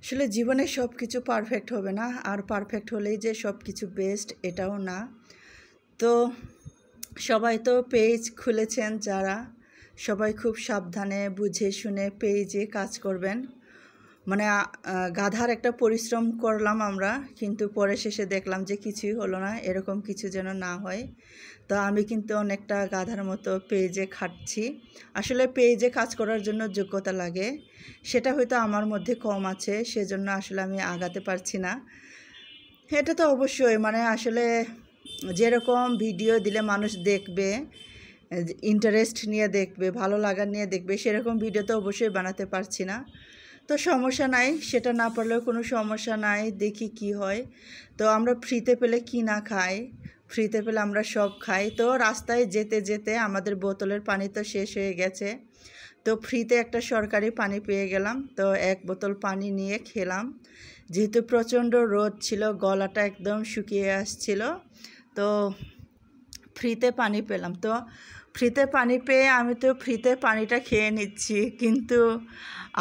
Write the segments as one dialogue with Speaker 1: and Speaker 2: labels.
Speaker 1: আসলে জীবনে সব কিছু পারফেক্ট হবে না, আর পারফেক্ট হলেই যে সব কিছু বেস্ট এটাও না। তো সবাই তো পেজ খুলেছেন, যারা সবাই খুব সাবধানে বুঝে শুনে পেজে কাজ করবেন। মানে গাধার একটা পরিশ্রম করলাম আমরা, কিন্তু পরে শেষে দেখলাম যে কিছুই হলো না, এরকম কিছু যেন না হয়। তো আমি কিন্তু অনেকটা গাধার মতো পেজে খাটছি। আসলে পেজে কাজ করার জন্য যোগ্যতা লাগে, সেটা হয়তো আমার মধ্যে কম আছে, সেজন্য আসলে আমি আগাতে পারছি না। এটা তো অবশ্যই মানে আসলে যেরকম ভিডিও দিলে মানুষ দেখবে, ইন্টারেস্ট নিয়ে দেখবে, ভালো লাগা নিয়ে দেখবে, সেরকম ভিডিও তো অবশ্যই বানাতে পারছি না। তো সমস্যা নাই, সেটা না পারলেও কোনো সমস্যা নাই, দেখি কি হয়। তো আমরা ফ্রিতে পেলে কি না খাই, ফ্রিতে পেলে আমরা সব খাই। তো রাস্তায় যেতে যেতে আমাদের বোতলের পানি তো শেষ হয়ে গেছে, তো ফ্রিতে একটা সরকারি পানি পেয়ে গেলাম, তো এক বোতল পানি নিয়ে খেলাম। যেহেতু প্রচণ্ড রোদ ছিল, গলাটা একদম শুকিয়ে আসছিল, তো ফ্রিতে পানি পেলাম। তো ফ্রিতে পানি পেয়ে আমি তো ফ্রিতে পানিটা খেয়ে নিচ্ছি, কিন্তু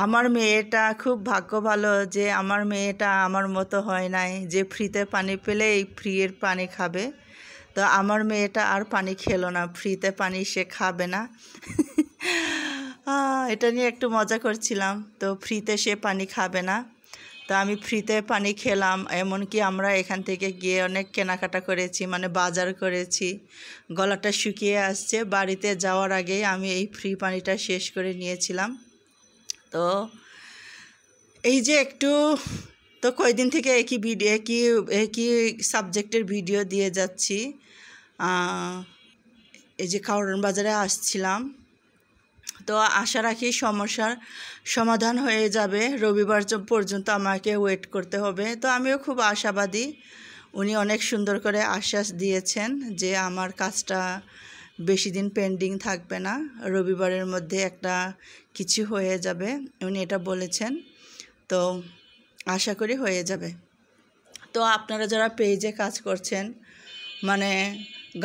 Speaker 1: আমার মেয়েটা খুব ভাগ্য ভালো যে আমার মেয়েটা আমার মতো হয় নাই যে ফ্রিতে পানি পেলে এই ফ্রির পানি খাবে। তো আমার মেয়েটা আর পানি খেলো না, ফ্রিতে পানি সে খাবে না। এটা নিয়ে একটু মজা করছিলাম। তো ফ্রিতে সে পানি খাবে না, তো আমি ফ্রিতে পানি খেলাম। এমনকি আমরা এখান থেকে গিয়ে অনেক কেনাকাটা করেছি, মানে বাজার করেছি। গলাটা শুকিয়ে আসছে, বাড়িতে যাওয়ার আগেই আমি এই ফ্রি পানিটা শেষ করে নিয়েছিলাম। তো এই যে একটু, তো কয়দিন থেকে একই ভিডিও একই সাবজেক্টের ভিডিও দিয়ে যাচ্ছি। এই যে কারণ বাজারে আসছিলাম, তো আশা রাখি সমস্যার সমাধান হয়ে যাবে। রবিবার পর্যন্ত আমাকে ওয়েট করতে হবে। তো আমিও খুব আশাবাদী, উনি অনেক সুন্দর করে আশ্বাস দিয়েছেন যে আমার কাজটা বেশি দিন পেন্ডিং থাকবে না, রবিবারের মধ্যে একটা কিছু হয়ে যাবে, উনি এটা বলেছেন। তো আশা করি হয়ে যাবে। তো আপনারা যারা পেজে কাজ করছেন, মানে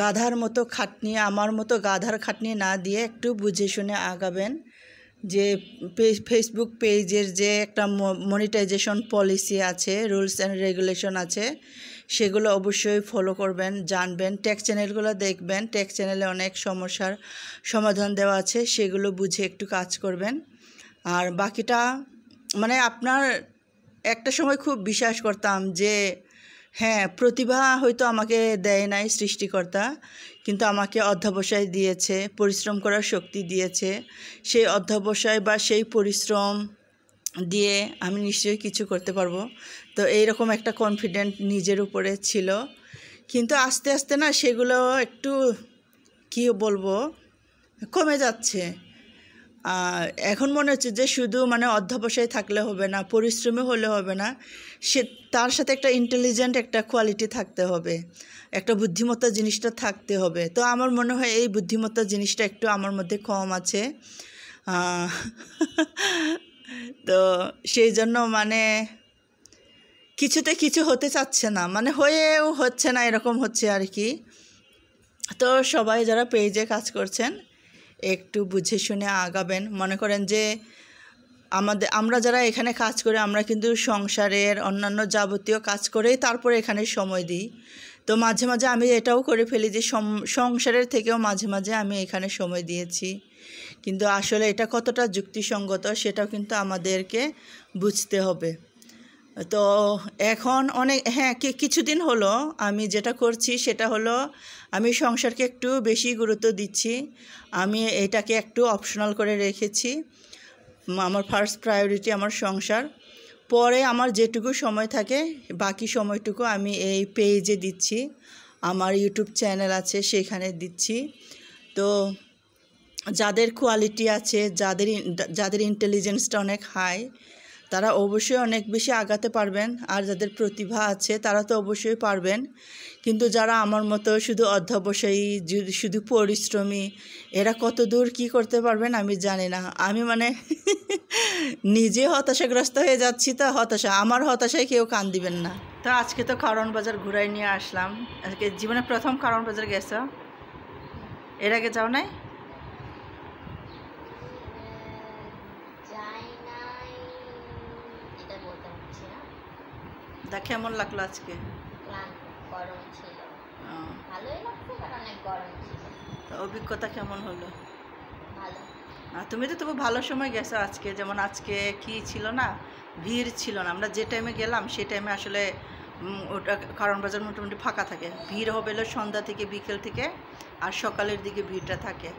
Speaker 1: গাধার মতো খাটনি, আমার মতো গাধার খাটনি না দিয়ে একটু বুঝে শুনে আগাবেন। যে ফেসবুক পেজের যে একটা মনিটাইজেশন পলিসি আছে, রুলস অ্যান্ড রেগুলেশন আছে, সেগুলো অবশ্যই ফলো করবেন, জানবেন। টেক চ্যানেলগুলো দেখবেন, টেক চ্যানেলে অনেক সমস্যার সমাধান দেওয়া আছে, সেগুলো বুঝে একটু কাজ করবেন। আর বাকিটা মানে আপনার একটা সময় খুব বিশ্বাস করতাম যে হ্যাঁ, প্রতিভা হয়তো আমাকে দেয় নাই সৃষ্টিকর্তা, কিন্তু আমাকে অধ্যবসায় দিয়েছে, পরিশ্রম করার শক্তি দিয়েছে। সেই অধ্যবসায় বা সেই পরিশ্রম দিয়ে আমি নিশ্চয়ই কিছু করতে পারবো। তো এইরকম একটা কনফিডেন্ট নিজের উপরে ছিল, কিন্তু আস্তে আস্তে না সেগুলো একটু কী বলবো কমে যাচ্ছে। এখন মনে হচ্ছে যে শুধু মানে অধ্যবসায় থাকলে হবে না, পরিশ্রমী হলে হবে না, সে তার সাথে একটা ইন্টেলিজেন্ট একটা কোয়ালিটি থাকতে হবে, একটা বুদ্ধিমত্তা জিনিসটা থাকতে হবে। তো আমার মনে হয় এই বুদ্ধিমত্তা জিনিসটা একটু আমার মধ্যে কম আছে। তো সেই জন্য মানে কিছুতে কিছু হতে চাচ্ছে না, মানে হয়েও হচ্ছে না, এরকম হচ্ছে আর কি। তো সবাই যারা পেজে কাজ করছেন একটু বুঝে শুনে আগাবেন। মনে করেন যে আমরা যারা এখানে কাজ করি, আমরা কিন্তু সংসারের অন্যান্য যাবতীয় কাজ করেই তারপরে এখানে সময় দিই। তো মাঝে মাঝে আমি এটাও করে ফেলি যে সংসারের থেকেও মাঝে মাঝে আমি এখানে সময় দিয়েছি, কিন্তু আসলে এটা কতটা যুক্তিসঙ্গত সেটাও কিন্তু আমাদেরকে বুঝতে হবে। তো এখন অনেক কিছুদিন হলো আমি যেটা করছি সেটা হলো আমি সংসারকে একটু বেশি গুরুত্ব দিচ্ছি। আমি এটাকে একটু অপশনাল করে রেখেছি। আমার ফার্স্ট প্রায়োরিটি আমার সংসার, পরে আমার যেটুকু সময় থাকে বাকি সময়টুকু আমি এই পেজে দিচ্ছি, আমার ইউটিউব চ্যানেল আছে সেখানে দিচ্ছি। তো যাদের কোয়ালিটি আছে, যাদের ইন্টেলিজেন্সটা অনেক হাই, তারা অবশ্যই অনেক বেশি আগাতে পারবেন। আর যাদের প্রতিভা আছে তারা তো অবশ্যই পারবেন, কিন্তু যারা আমার মতো শুধু অধ্যবসায়ী, শুধু পরিশ্রমী, এরা কত দূর কী করতে পারবেন আমি জানি না। আমি মানে নিজে হতাশাগ্রস্ত হয়ে যাচ্ছি। তো আমার হতাশায় কেউ কান দিবেন না। তো আজকে তো কারণ বাজার ঘুরাই নিয়ে আসলাম। আজকে জীবনে প্রথম কারণ বাজার গেছো? এর আগে যাও নাই? তা কেমন লাগলো আজকে?
Speaker 2: ক্লান্ত, গরম ছিল।
Speaker 1: আহ,
Speaker 2: ভালোই লাগছে, কারণ অনেক গরম ছিল।
Speaker 1: তো অভিজ্ঞতা কেমন হলো?
Speaker 2: ভালো।
Speaker 1: তুমি তো তবু ভালো সময় গেছো আজকে, যেমন আজকে কি ছিল না, ভিড় ছিল না। আমরা যে টাইমে গেলাম সেই টাইমে আসলে ওটা কারণ বাজার মোটামুটি ফাঁকা থাকে। ভিড় হবে হলো সন্ধ্যা থেকে বিকেল থেকে, আর সকালের দিকে ভিড়টা থাকে।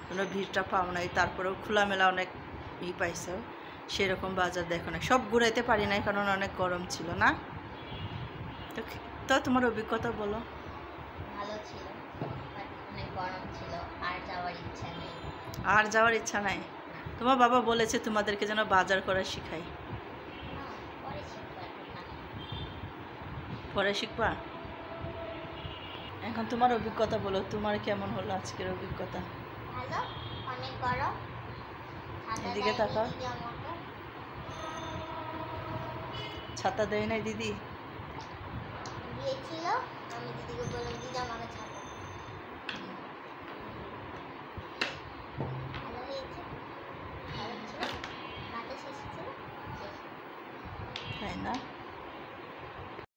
Speaker 1: তোমরা ভিড়টা পাও নাই, তারপরেও খোলামেলা অনেক পাইছো। সেরকম বাজার দেখো না, সব ঘুরাইতে পারি নাই কারণ অনেক গরম ছিল না। তো তো তোমার অভিজ্ঞতা বলো।
Speaker 2: ভালো ছিল, বাট অনেক গরম ছিল, আর যাওয়ার ইচ্ছা নেই।
Speaker 1: আর যাওয়ার ইচ্ছা নাই? তোমার বাবা বলেছে তোমাদেরকে যেন বাজার করা শিখাই।
Speaker 2: পরে শিখবো, এখন না।
Speaker 1: পরে শিখবা? এখন তোমার অভিজ্ঞতা বলো, তোমার কেমন হলো আজকের অভিজ্ঞতা?
Speaker 2: ভালো, অনেক গরম।
Speaker 1: এদিকে তাকাও। ছাতা দেয় নাই দিদি?
Speaker 2: দিয়েছিল, আমি দিদিকে বললাম দিদি আমাকে ছাতা। ভালো হয়েছে, ভালো ছিল, বাতাস এসেছিল।
Speaker 1: তাই না?